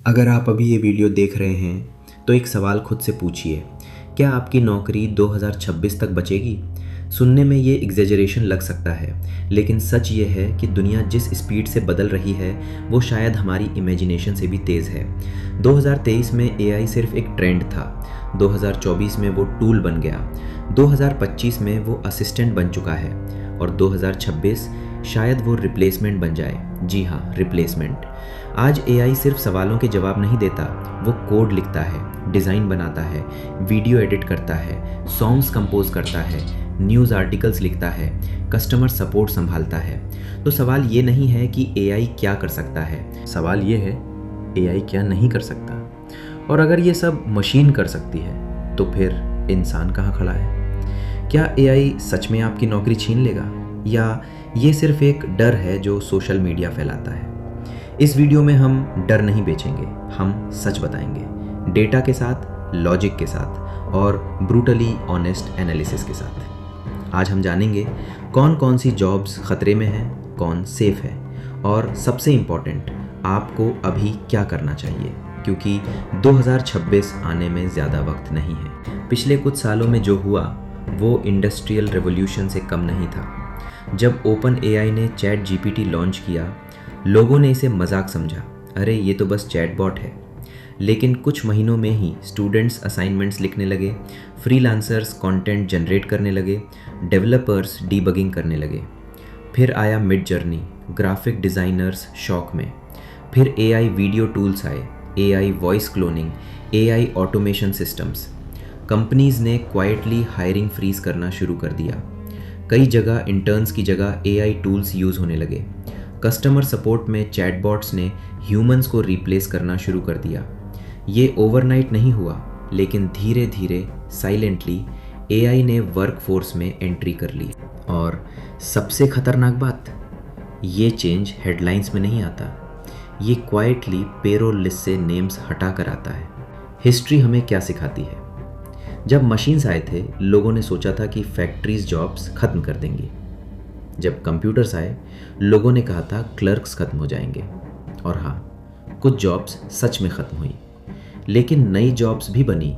अगर आप अभी ये वीडियो देख रहे हैं तो एक सवाल खुद से पूछिए, क्या आपकी नौकरी 2026 तक बचेगी? सुनने में ये एग्जेजरेशन लग सकता है, लेकिन सच ये है कि दुनिया जिस स्पीड से बदल रही है वो शायद हमारी इमेजिनेशन से भी तेज़ है। 2023 में एआई सिर्फ एक ट्रेंड था, 2024 में वो टूल बन गया, 2025 में वो असिस्टेंट बन चुका है और 2026 शायद वो रिप्लेसमेंट बन जाए। जी हाँ, रिप्लेसमेंट। आज एआई सिर्फ सवालों के जवाब नहीं देता, वो कोड लिखता है, डिज़ाइन बनाता है, वीडियो एडिट करता है, सॉन्ग्स कंपोज करता है, न्यूज़ आर्टिकल्स लिखता है, कस्टमर सपोर्ट संभालता है। तो सवाल ये नहीं है कि एआई क्या कर सकता है, सवाल ये है एआई क्या नहीं कर सकता। और अगर ये सब मशीन कर सकती है तो फिर इंसान कहाँ खड़ा है? क्या एआई सच में आपकी नौकरी छीन लेगा या ये सिर्फ एक डर है जो सोशल मीडिया फैलाता है? इस वीडियो में हम डर नहीं बेचेंगे, हम सच बताएंगे, डेटा के साथ, लॉजिक के साथ और ब्रूटली ऑनेस्ट एनालिसिस के साथ। आज हम जानेंगे कौन कौन सी जॉब्स खतरे में हैं, कौन सेफ है और सबसे इम्पॉर्टेंट आपको अभी क्या करना चाहिए, क्योंकि 2026 आने में ज़्यादा वक्त नहीं है। पिछले कुछ सालों में जो हुआ वो इंडस्ट्रियल रेवोल्यूशन से कम नहीं था। जब ओपन एआई ने चैट जीपीटी लॉन्च किया, लोगों ने इसे मजाक समझा, अरे ये तो बस चैटबॉट है। लेकिन कुछ महीनों में ही स्टूडेंट्स असाइनमेंट्स लिखने लगे, फ्रीलांसर्स कंटेंट जनरेट करने लगे, डेवलपर्स डीबगिंग करने लगे। फिर आया मिड जर्नी, ग्राफिक डिज़ाइनर्स शौक में। फिर एआई वीडियो टूल्स आए, AI voice cloning, AI automation systems. Companies ने क्वाइटली हायरिंग फ्रीज करना शुरू कर दिया। कई जगह इंटर्न्स की जगह एआई टूल्स यूज़ होने लगे। कस्टमर सपोर्ट में चैटबॉट्स ने ह्यूमंस को रिप्लेस करना शुरू कर दिया। ये ओवरनाइट नहीं हुआ, लेकिन धीरे धीरे साइलेंटली एआई ने वर्कफोर्स में एंट्री कर ली। और सबसे खतरनाक बात, ये चेंज हेडलाइंस में नहीं आता, ये क्वाइटली पेरोल लिस्ट से नेम्स हटा कर आता है। हिस्ट्री हमें क्या सिखाती है? जब मशीन्स आए थे, लोगों ने सोचा था कि फैक्ट्रीज जॉब्स खत्म कर देंगी। जब कंप्यूटर्स आए, लोगों ने कहा था क्लर्क्स खत्म हो जाएंगे। और हाँ, कुछ जॉब्स सच में खत्म हुई, लेकिन नई जॉब्स भी बनी।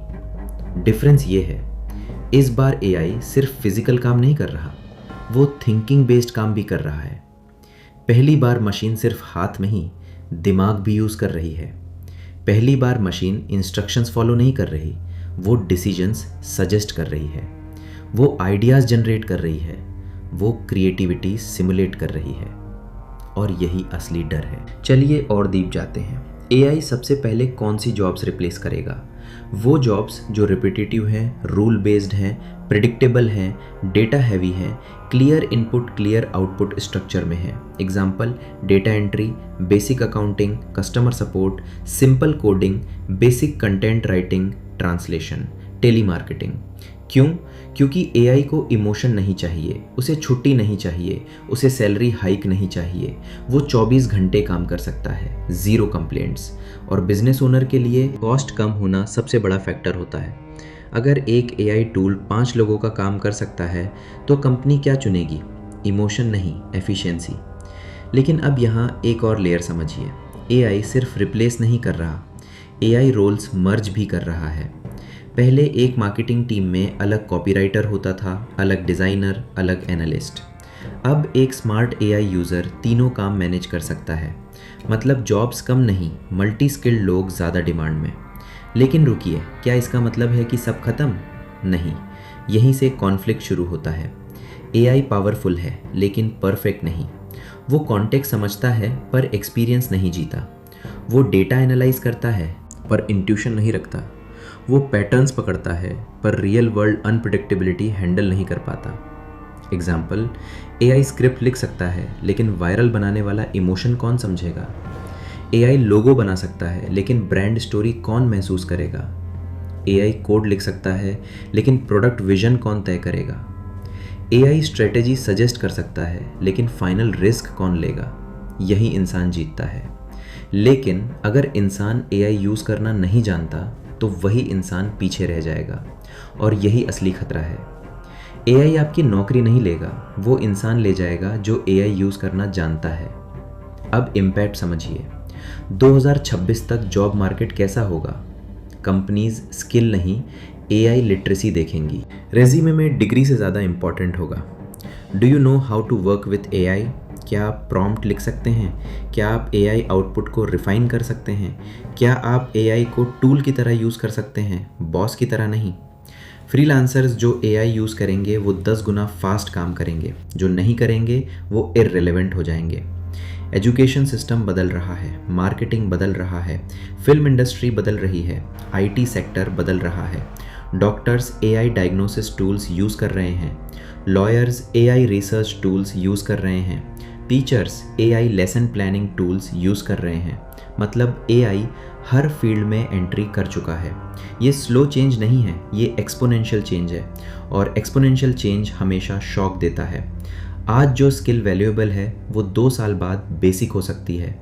डिफरेंस ये है, इस बार एआई सिर्फ फिजिकल काम नहीं कर रहा, वो थिंकिंग बेस्ड काम भी कर रहा है। पहली बार मशीन सिर्फ हाथ नहीं, दिमाग भी यूज़ कर रही है। पहली बार मशीन इंस्ट्रक्शंस फॉलो नहीं कर रही, वो डिसीजंस सजेस्ट कर रही है, वो आइडियाज़ जनरेट कर रही है, वो क्रिएटिविटी सिमुलेट कर रही है। और यही असली डर है। चलिए और डीप जाते हैं। एआई सबसे पहले कौन सी जॉब्स रिप्लेस करेगा? वो जॉब्स जो रिपीटेटिव हैं, रूल बेस्ड हैं, प्रेडिक्टेबल हैं, डेटा हैवी हैं, clear input clear output structure में हैं। Example, data entry, basic accounting, customer support, simple coding, basic content writing, translation, telemarketing. क्यों? क्योंकि एआई को इमोशन नहीं चाहिए, उसे छुट्टी नहीं चाहिए, उसे सैलरी हाइक नहीं चाहिए। वो 24 घंटे काम कर सकता है, ज़ीरो कंप्लेंट्स। और बिजनेस ओनर के लिए कॉस्ट कम होना सबसे बड़ा फैक्टर होता है। अगर एक एआई टूल 5 लोगों का काम कर सकता है तो कंपनी क्या चुनेगी? इमोशन नहीं, एफिशिएंसी। लेकिन अब यहाँ एक और लेयर समझिए, एआई सिर्फ रिप्लेस नहीं कर रहा, एआई रोल्स मर्ज भी कर रहा है। पहले एक मार्केटिंग टीम में अलग कॉपीराइटर होता था, अलग डिज़ाइनर, अलग एनालिस्ट। अब एक स्मार्ट एआई यूज़र तीनों काम मैनेज कर सकता है। मतलब जॉब्स कम नहीं, मल्टी स्किल्ड लोग ज़्यादा डिमांड में। लेकिन रुकिए, क्या इसका मतलब है कि सब खत्म? नहीं, यहीं से कॉन्फ्लिक्ट शुरू होता है। एआई पावरफुल है लेकिन परफेक्ट नहीं। वो कॉन्टेक्स्ट समझता है पर एक्सपीरियंस नहीं जीता। वो डेटा एनालाइज करता है पर इंट्यूशन नहीं रखता। वो पैटर्न्स पकड़ता है पर रियल वर्ल्ड अनप्रेडिक्टेबिलिटी हैंडल नहीं कर पाता। एग्जाम्पल, एआई स्क्रिप्ट लिख सकता है लेकिन वायरल बनाने वाला इमोशन कौन समझेगा? एआई लोगो बना सकता है लेकिन ब्रांड स्टोरी कौन महसूस करेगा? एआई कोड लिख सकता है लेकिन प्रोडक्ट विजन कौन तय करेगा? एआई स्ट्रेटेजी सजेस्ट कर सकता है लेकिन फाइनल रिस्क कौन लेगा? यही इंसान जीतता है। लेकिन अगर इंसान एआई यूज़ करना नहीं जानता तो वही इंसान पीछे रह जाएगा। और यही असली खतरा है। एआई आपकी नौकरी नहीं लेगा, वो इंसान ले जाएगा जो एआई यूज़ करना जानता है। अब इम्पैक्ट समझिए। 2026 तक जॉब मार्केट कैसा होगा? कंपनीज स्किल नहीं, एआई लिटरेसी देखेंगी। रेज्यूमे में डिग्री से ज़्यादा इम्पॉर्टेंट होगा। Do you know how to work with AI? क्या आप प्रॉम्प्ट लिख सकते हैं? क्या आप एआई आउटपुट को रिफाइन कर सकते हैं? क्या आप एआई को टूल की तरह यूज़ कर सकते हैं, बॉस की तरह नहीं? फ्रीलांसर्स जो एआई यूज़ करेंगे वो 10 गुना फास्ट काम करेंगे, जो नहीं करेंगे वो इररिलेवेंट हो जाएंगे। एजुकेशन सिस्टम बदल रहा है, मार्केटिंग बदल रहा है, फिल्म इंडस्ट्री बदल रही है, आईटी सेक्टर बदल रहा है। Doctors AI diagnosis tools use कर रहे हैं, lawyers AI research tools use कर रहे हैं, teachers AI lesson planning tools use कर रहे हैं। मतलब एआई हर फील्ड में एंट्री कर चुका है। ये स्लो चेंज नहीं है, ये एक्सपोनेंशियल चेंज है, और एक्सपोनेंशियल चेंज हमेशा शॉक देता है। आज जो स्किल वैल्यूएबल है वो 2 साल बाद बेसिक हो सकती है।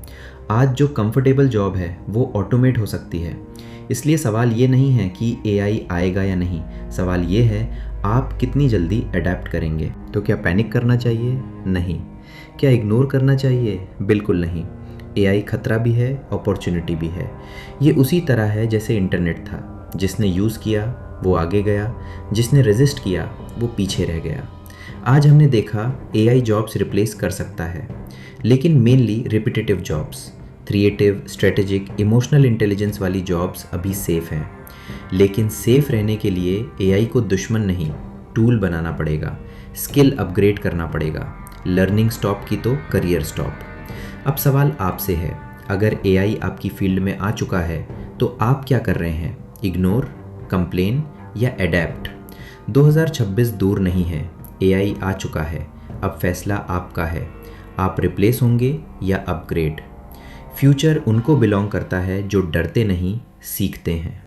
आज जो कंफर्टेबल जॉब है वो ऑटोमेट हो सकती है। इसलिए सवाल ये नहीं है कि एआई आएगा या नहीं, सवाल ये है आप कितनी जल्दी अडेप्ट करेंगे। तो क्या पैनिक करना चाहिए? नहीं। क्या इग्नोर करना चाहिए? बिल्कुल नहीं। एआई खतरा भी है, अपॉर्चुनिटी भी है। ये उसी तरह है जैसे इंटरनेट था, जिसने यूज़ किया वो आगे गया, जिसने रेजिस्ट किया वो पीछे रह गया। आज हमने देखा एआई जॉब्स रिप्लेस कर सकता है, लेकिन mainly repetitive jobs, creative, strategic, emotional intelligence वाली जॉब्स अभी सेफ हैं। लेकिन सेफ रहने के लिए एआई को दुश्मन नहीं, टूल बनाना पड़ेगा, स्किल अपग्रेड करना पड़ेगा। लर्निंग स्टॉप की तो करियर स्टॉप। अब सवाल आपसे है, अगर एआई आपकी फील्ड में आ चुका है तो आप क्या कर रहे हैं? इग्नोर, कंप्लेन या एडेप्ट? 2026 दूर नहीं है, एआई आ चुका है, अब फैसला आपका है। आप रिप्लेस होंगे या अपग्रेड? फ्यूचर उनको बिलोंग करता है जो डरते नहीं, सीखते हैं।